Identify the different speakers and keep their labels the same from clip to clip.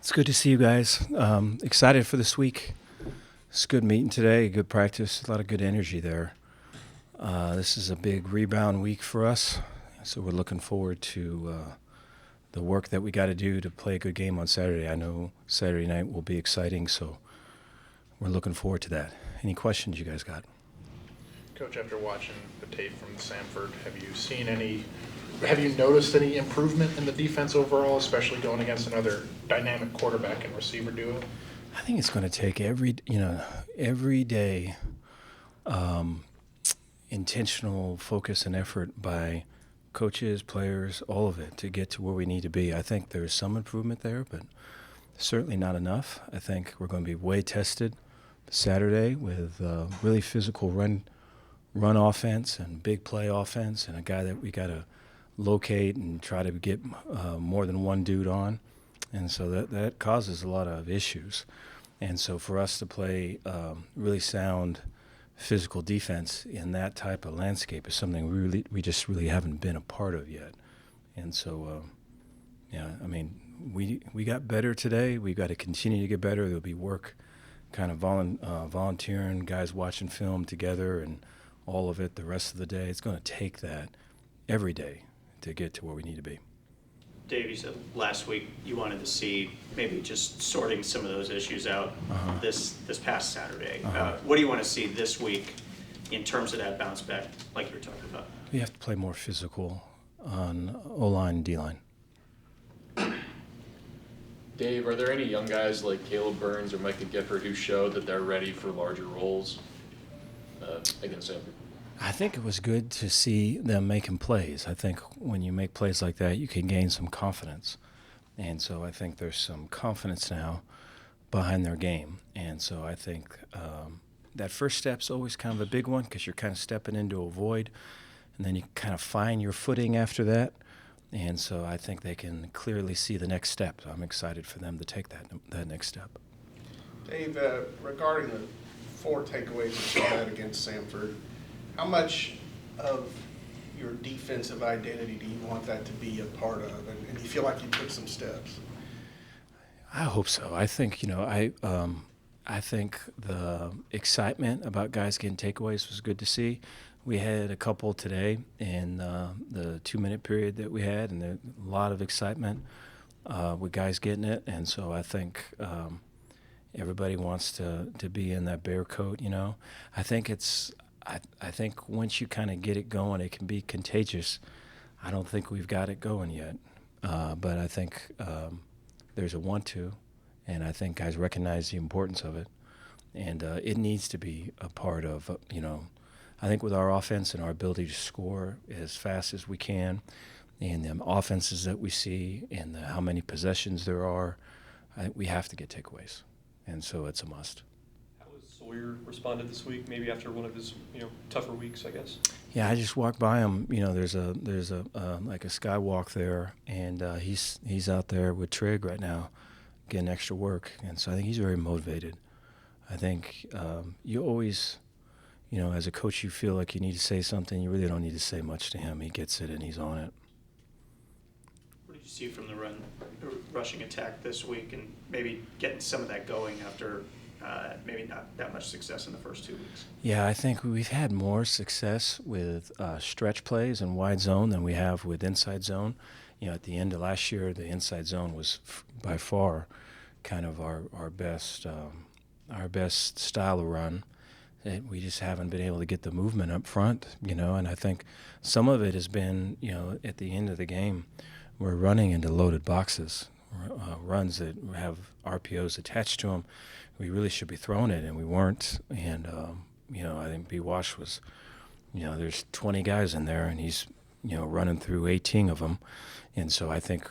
Speaker 1: It's good to see you guys. Excited for this week. It's a good meeting today, good practice, a lot of good energy there. This is a big rebound week for us, so we're looking forward to the work that we got to do to play a good game on Saturday. I know Saturday night will be exciting, so we're looking forward to that. Any questions you guys got?
Speaker 2: Coach, after watching the tape from Samford, have you noticed any improvement in the defense overall, especially going against another dynamic quarterback and receiver duo?
Speaker 1: I think it's going to take every day intentional focus and effort by coaches, players, all of it to get to where we need to be. I think there's some improvement there, but certainly not enough. I think we're going to be way tested Saturday with really physical run offense and big play offense, and a guy that we got to locate and try to get more than one dude on. And so that causes a lot of issues. And so for us to play really sound physical defense in that type of landscape is something we just really haven't been a part of yet. And so, we got better today. We've got to continue to get better. There'll be work kind of volunteering, guys watching film together and all of it the rest of the day. It's going to take that every day to get to where we need to be.
Speaker 3: Dave, you said last week you wanted to see maybe just sorting some of those issues out this past Saturday. What do you want to see this week in terms of that bounce back, like you were talking about?
Speaker 1: We have to play more physical on O-line and D-line.
Speaker 4: Dave, are there any young guys like Caleb Burns or Micah Gifford who showed that they're ready for larger roles against Samford?
Speaker 1: I think it was good to see them making plays. I think when you make plays like that, you can gain some confidence. And so I think there's some confidence now behind their game. And so I think that first step's always kind of a big one because you're kind of stepping into a void, and then you kind of find your footing after that. And so I think they can clearly see the next step. So I'm excited for them to take that next step.
Speaker 5: Dave, regarding the 4 takeaways that you had against Samford, how much of your defensive identity do you want that to be a part of? And do you feel like you took some steps?
Speaker 1: I hope so. I think, I think the excitement about guys getting takeaways was good to see. We had a couple today in the 2-minute period that we had, and a lot of excitement with guys getting it. And so I think everybody wants to be in that bear coat, I think I think once you kind of get it going, it can be contagious. I don't think we've got it going yet, but I think there's a want to, and I think guys recognize the importance of it, and it needs to be a part of, I think with our offense and our ability to score as fast as we can, and the offenses that we see and how many possessions there are, I think we have to get takeaways, and so it's a must.
Speaker 6: Sawyer responded this week, maybe after one of his tougher weeks, I guess. Yeah,
Speaker 1: I just walked by him. There's a like a skywalk there, and he's out there with Trig right now, getting extra work, and so I think he's very motivated. I think you always, as a coach, you feel like you need to say something. You really don't need to say much to him. He gets it, and he's on it.
Speaker 3: What did you see from the rushing attack this week, and maybe getting some of that going after maybe not that much success in the first 2 weeks?
Speaker 1: Yeah, I think we've had more success with stretch plays and wide zone than we have with inside zone. At the end of last year, the inside zone was by far kind of our best style of run. We just haven't been able to get the movement up front, and I think some of it has been, at the end of the game, we're running into loaded boxes, runs that have RPOs attached to them. We really should be throwing it, and we weren't. And, I think B. Wash was, there's 20 guys in there, and he's, running through 18 of them. And so I think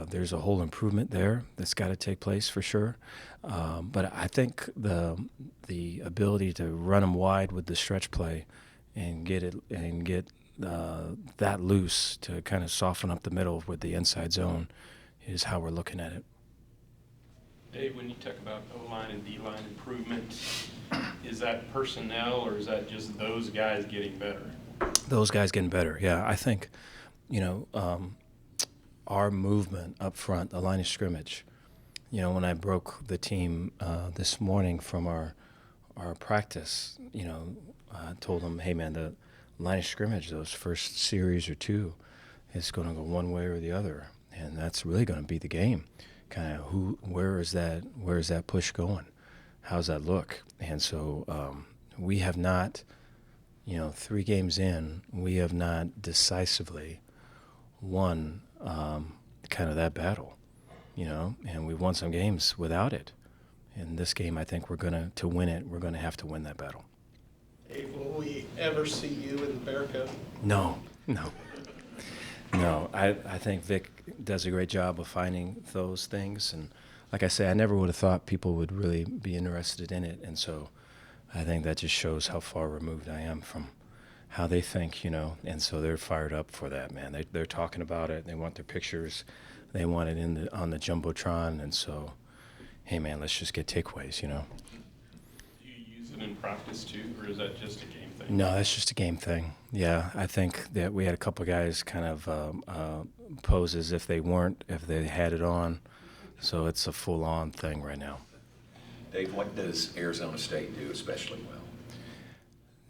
Speaker 1: there's a whole improvement there that's got to take place for sure. But I think the ability to run them wide with the stretch play and get that loose to kind of soften up the middle with the inside zone is how we're looking at it.
Speaker 6: Dave, when you talk about O-line and D-line improvement, is that personnel or is that just those guys getting better?
Speaker 1: Those guys getting better, yeah. I think, our movement up front, the line of scrimmage, when I broke the team this morning from our practice, I told them, hey man, the line of scrimmage, those first series or two, is going to go one way or the other, and that's really going to be the game. Kind of where is that push going? How's that look? And so we have not, 3 games in, we have not decisively won kind of that battle, and we've won some games without it. In this game, I think to win it, we're going to have to win that battle.
Speaker 5: Hey, will we ever see you in the Bear Cup?
Speaker 1: No. I think Vic does a great job of finding those things, and like I say, I never would have thought people would really be interested in it, and so I think that just shows how far removed I am from how they think, and so they're fired up for that, man. They're talking about it. They want their pictures. They want it on the Jumbotron, and so, hey, man, let's just get takeaways,
Speaker 6: Do you use it in practice too, or is that just a game thing?
Speaker 1: No, that's just a game thing. Yeah, I think that we had a couple of guys kind of pose as if they had it on, so it's a full-on thing right now.
Speaker 7: Dave, what does Arizona State do especially well?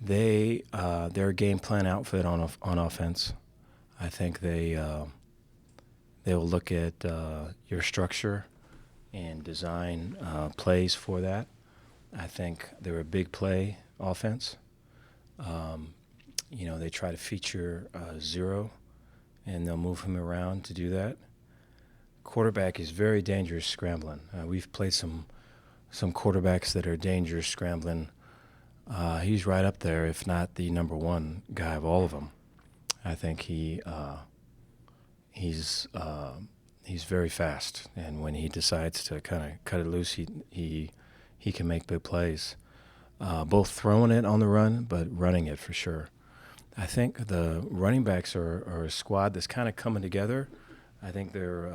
Speaker 1: They're a game plan outfit on offense. I think they'll look at your structure and design plays for that. I think they're a big play offense. They try to feature zero, and they'll move him around to do that. Quarterback is very dangerous scrambling. We've played some quarterbacks that are dangerous scrambling. He's right up there, if not the number one guy of all of them. I think he's very fast, and when he decides to kind of cut it loose, he can make big plays. Both throwing it on the run, but running it for sure. I think the running backs are a squad that's kind of coming together. I think they're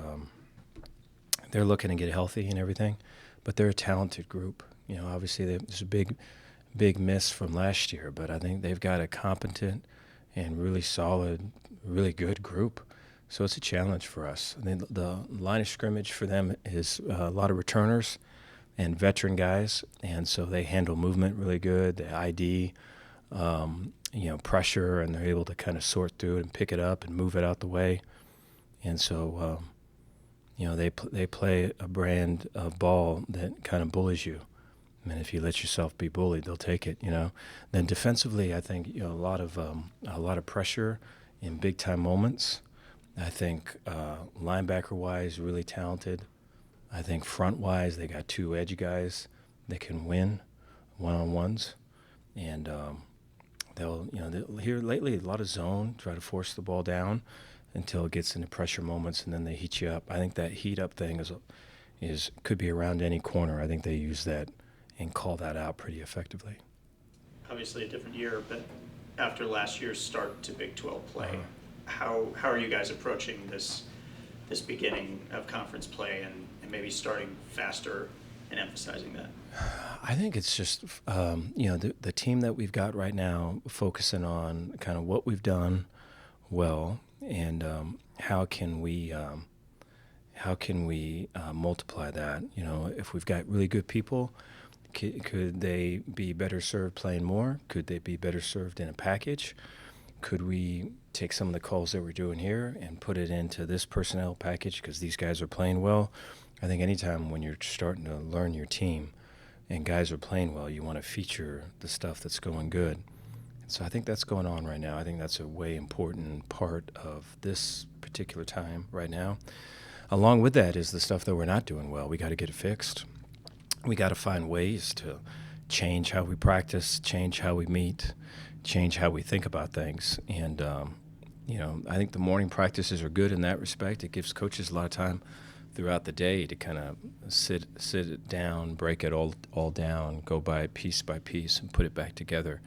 Speaker 1: looking to get healthy and everything, but they're a talented group. Obviously there's a big miss from last year, but I think they've got a competent and really solid, really good group. So it's a challenge for us. I mean, the line of scrimmage for them is a lot of returners and veteran guys, and so they handle movement really good. They ID, pressure, and they're able to kind of sort through it and pick it up and move it out the way. And so, they play a brand of ball that kind of bullies you. I mean, if you let yourself be bullied, they'll take it. Then defensively, I think a lot of pressure in big time moments. I think linebacker-wise, really talented. I think front-wise, they got 2 edge guys that can win one-on-ones, and they'll here lately a lot of zone, try to force the ball down until it gets into pressure moments, and then they heat you up. I think that heat up thing could be around any corner. I think they use that and call that out pretty effectively.
Speaker 3: Obviously a different year, but after last year's start to Big 12 play, how are you guys approaching this beginning of conference play and maybe starting faster and emphasizing that?
Speaker 1: I think it's just the team that we've got right now focusing on kind of what we've done well and how can we multiply that. If we've got really good people, could they be better served playing more? Could they be better served in a package? Could we take some of the calls that we're doing here and put it into this personnel package because these guys are playing well? I think anytime when you're starting to learn your team and guys are playing well, you want to feature the stuff that's going good. So I think that's going on right now. I think that's a way important part of this particular time right now. Along with that is the stuff that we're not doing well. We got to get it fixed. We got to find ways to change how we practice, change how we meet, change how we think about things. And, I think the morning practices are good in that respect. It gives coaches a lot of time throughout the day to kind of sit it down, break it all down, go by piece, and put it back together.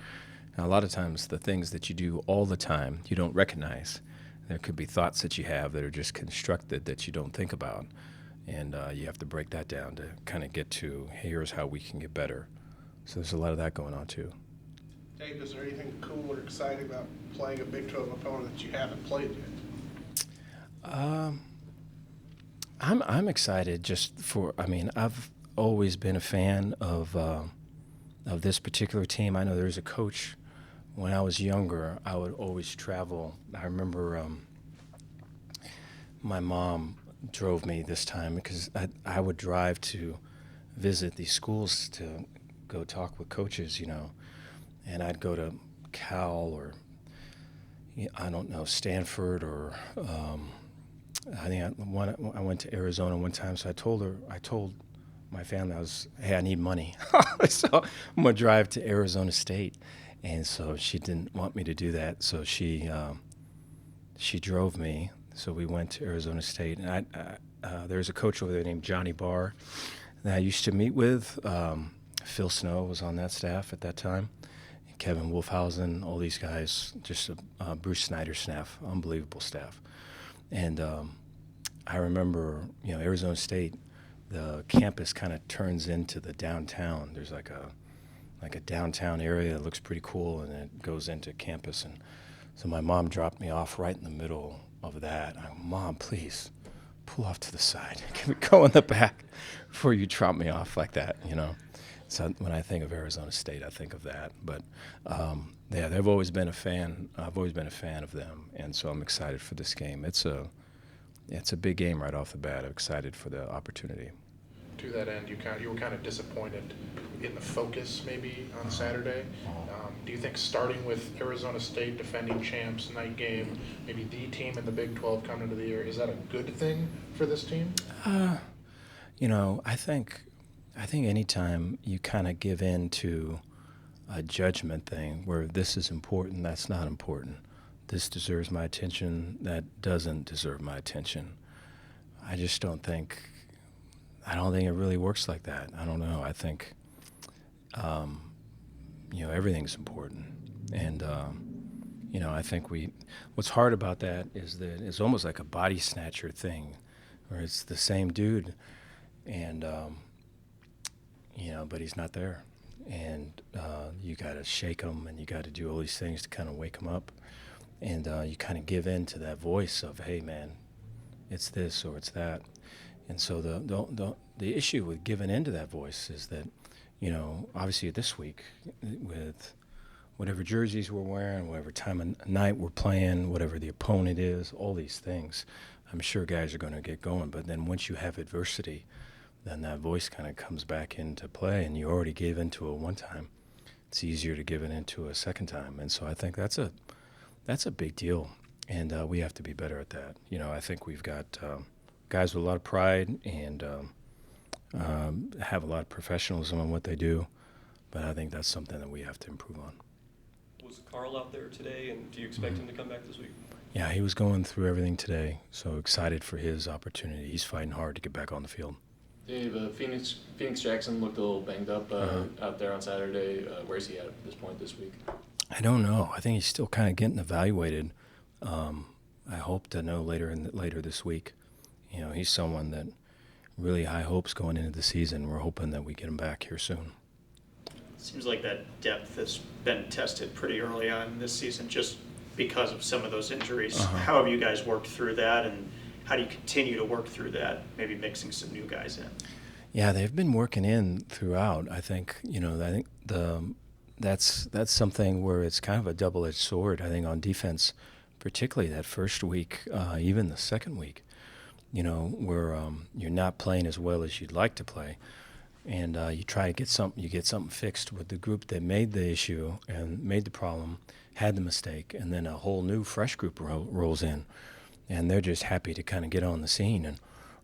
Speaker 1: Now, a lot of times the things that you do all the time you don't recognize. There could be thoughts that you have that are just constructed that you don't think about. And you have to break that down to kind of get to here's how we can get better. So there's a lot of that going on too.
Speaker 5: Dave, is there anything cool or exciting about playing a Big 12 opponent that you haven't played yet?
Speaker 1: I'm excited just for. I mean, I've always been a fan of this particular team. I know there's a coach. When I was younger, I would always travel. I remember my mom drove me this time because I would drive to visit these schools to go talk with coaches, and I'd go to Cal or I don't know, Stanford or I think I went to Arizona one time. So I told my family hey, I need money, so I'm gonna drive to Arizona State, and so she didn't want me to do that. So she drove me. So we went to Arizona State, and there's a coach over there named Johnny Barr that I used to meet with. Phil Snow was on that staff at that time. Kevin Wolfhausen, all these guys, just Bruce Snyder's staff, unbelievable staff. And I remember, Arizona State, the campus kind of turns into the downtown. There's like a downtown area that looks pretty cool, and it goes into campus. And so my mom dropped me off right in the middle of that. Mom, please pull off to the side. Can we go in the back before you drop me off like that, So when I think of Arizona State, I think of that. But yeah, they've always been a fan. I've always been a fan of them, and so I'm excited for this game. It's a big game right off the bat. I'm excited for the opportunity.
Speaker 2: To that end, you were kind of disappointed in the focus maybe on Saturday. Do you think starting with Arizona State, defending champs, night game, maybe the team in the Big 12 coming into the year, is that a good thing for this team?
Speaker 1: I think anytime you kind of give in to a judgment thing where this is important, that's not important. This deserves my attention, that doesn't deserve my attention. I just don't think it really works like that. I don't know. I think, everything's important. And, I think what's hard about that is that it's almost like a body snatcher thing where it's the same dude and, but he's not there. And you got to shake him and you got to do all these things to kind of wake him up. And you kind of give in to that voice of, hey, man, it's this or it's that. And so the issue with giving in to that voice is that, obviously this week with whatever jerseys we're wearing, whatever time of night we're playing, whatever the opponent is, all these things, I'm sure guys are going to get going. But then once you have adversity, then that voice kind of comes back into play, and you already gave into it one time. It's easier to give it into a second time. And so I think that's a big deal, and we have to be better at that. I think we've got guys with a lot of pride and have a lot of professionalism in what they do, but I think that's something that we have to improve on.
Speaker 8: Was Carl out there today, and do you expect him to come back this week?
Speaker 1: Yeah, he was going through everything today, so excited for his opportunity. He's fighting hard to get back on the field.
Speaker 4: Dave, Phoenix Jackson looked a little banged up out there on Saturday. Where's he at this point this week?
Speaker 1: I don't know. I think he's still kind of getting evaluated. I hope to know later this week. He's someone that really high hopes going into the season. We're hoping that we get him back here soon.
Speaker 3: Seems like that depth has been tested pretty early on this season just because of some of those injuries. How have you guys worked through that, and how do you continue to work through that, maybe mixing some new guys in?
Speaker 1: Yeah, they've been working in throughout. I think, that's something where it's kind of a double-edged sword, I think, on defense, particularly that first week, even the second week, where you're not playing as well as you'd like to play. And you try to get something fixed with the group that made the issue and made the problem, had the mistake, and then a whole new fresh group rolls in. And they're just happy to kind of get on the scene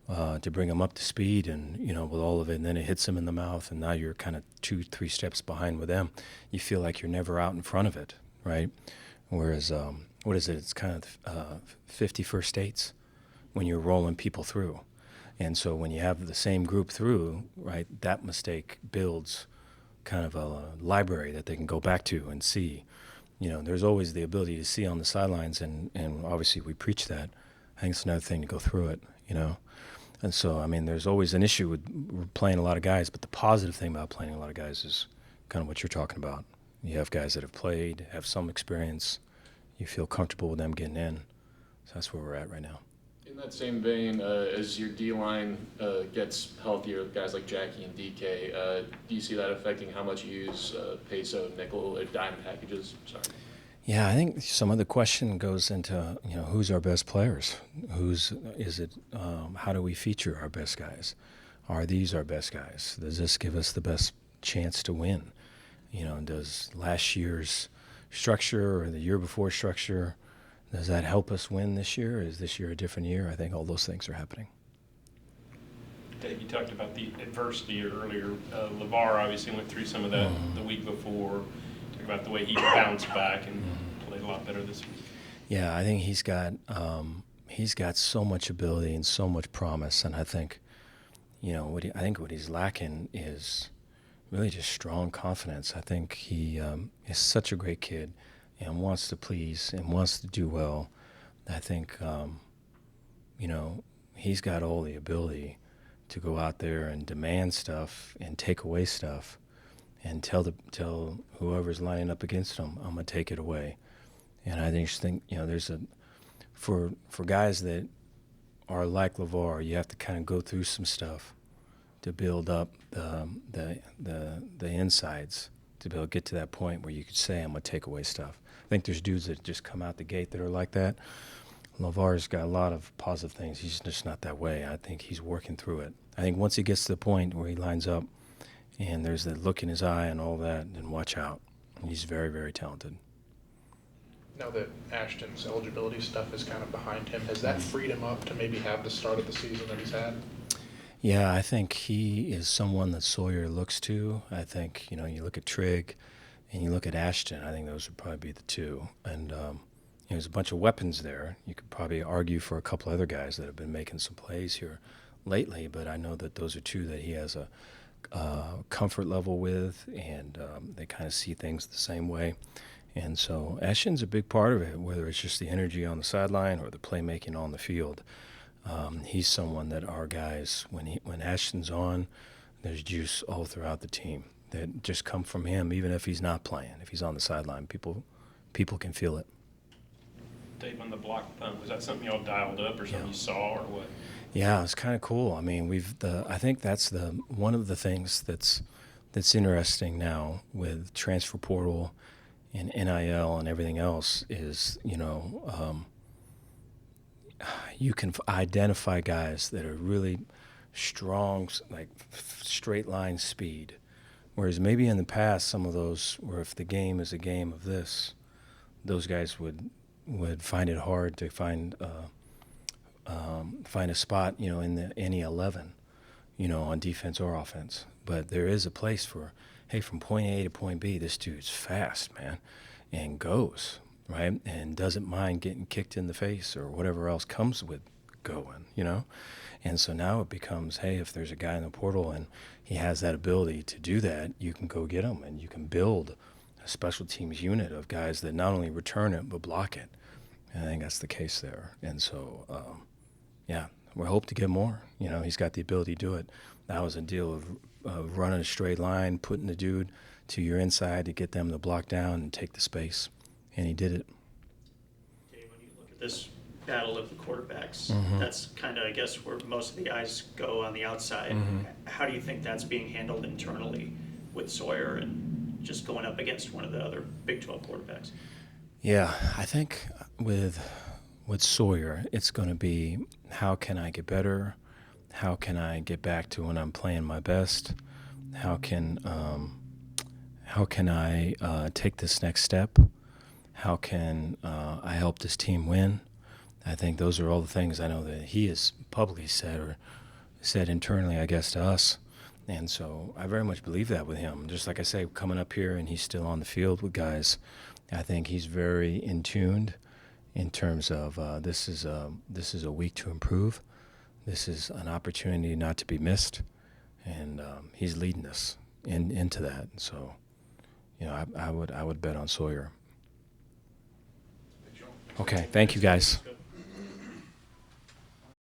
Speaker 1: and to bring them up to speed and, with all of it. And then it hits them in the mouth, and now you're kind of 2-3 steps behind with them. You feel like you're never out in front of it, right? Whereas, what is it? It's kind of 50 first dates when you're rolling people through. And so when you have the same group through, right, that mistake builds kind of a library that they can go back to and see. There's always the ability to see on the sidelines, and obviously we preach that. I think it's another thing to go through it, And so, there's always an issue with playing a lot of guys, but the positive thing about playing a lot of guys is kind of what you're talking about. You have guys that have played, have some experience. You feel comfortable with them getting in. So that's where we're at right now.
Speaker 4: In In that same vein, as your D-line gets healthier, guys like Jackie and DK, do you see that affecting how much you use peso, nickel, or dime packages? Sorry.
Speaker 1: Yeah, I think some of the question goes into, who's our best players? How do we feature our best guys? Are these our best guys? Does this give us the best chance to win? Does last year's structure or the year before structure, does that help us win this year? Is this year a different year? I think all those things are happening.
Speaker 6: Dave, you talked about the adversity earlier. LeVar obviously went through some of that the week before. Talk about the way he bounced back and played a lot better this week.
Speaker 1: Yeah, I think he's got so much ability and so much promise, and I think, what he's lacking is really just strong confidence. I think he is such a great kid and wants to please and wants to do well. I think, he's got all the ability to go out there and demand stuff and take away stuff and tell whoever's lining up against him, I'm going to take it away. And I just think, there's for guys that are like LeVar, you have to kind of go through some stuff to build up the insides to be able to get to that point where you could say, I'm going to take away stuff. I think there's dudes that just come out the gate that are like that. LeVar's got a lot of positive things. He's just not that way. I think he's working through it. I think once he gets to the point where he lines up and there's that look in his eye and all that, then watch out. He's very, very talented.
Speaker 2: Now that Ashton's eligibility stuff is kind of behind him, has that freed him up to maybe have the start of the season that he's had?
Speaker 1: Yeah, I think he is someone that Sawyer looks to. I think, you look at Trigg and you look at Ashton, I think those would probably be the two. And there's a bunch of weapons there. You could probably argue for a couple other guys that have been making some plays here lately, but I know that those are two that he has a comfort level with, and they kind of see things the same way. And so Ashton's a big part of it, whether it's just the energy on the sideline or the playmaking on the field. He's someone that our guys, when Ashton's on, there's juice all throughout the team that just come from him, even if he's not playing. If he's on the sideline, people can feel it.
Speaker 6: Dave, on the block punt, was that something y'all dialed up or something you saw or what?
Speaker 1: Yeah, it's kind of cool. I mean, I think that's one of the things that's interesting now with transfer portal and NIL and everything else is, you can identify guys that are really strong, like straight line speed. Whereas maybe in the past, some of those where if the game is a game of this, those guys would find it hard to find a spot, in the any 11, on defense or offense. But there is a place for, hey, from point A to point B, this dude's fast, man, and goes, right? And doesn't mind getting kicked in the face or whatever else comes with going, And so now it becomes, hey, if there's a guy in the portal and he has that ability to do that, you can go get him and you can build a special teams unit of guys that not only return it but block it. And I think that's the case there. And so, we hope to get more. He's got the ability to do it. That was a deal of running a straight line, putting the dude to your inside to get them to block down and take the space. And he did it.
Speaker 3: Dave, when you look at this battle of the quarterbacks, that's kind of, I guess, where most of the eyes go on the outside. How do you think that's being handled internally with Sawyer and just going up against one of the other Big 12 quarterbacks?
Speaker 1: Yeah, I think with Sawyer, it's going to be how can I get better? How can I get back to when I'm playing my best? How can I take this next step? How can I help this team win? I think those are all the things I know that he has publicly said or said internally, I guess, to us. And so I very much believe that with him. Just like I say, coming up here and he's still on the field with guys, I think he's very in tuned in terms of this is a week to improve. This is an opportunity not to be missed, and he's leading us into that. So, I would bet on Sawyer. Okay, thank you guys.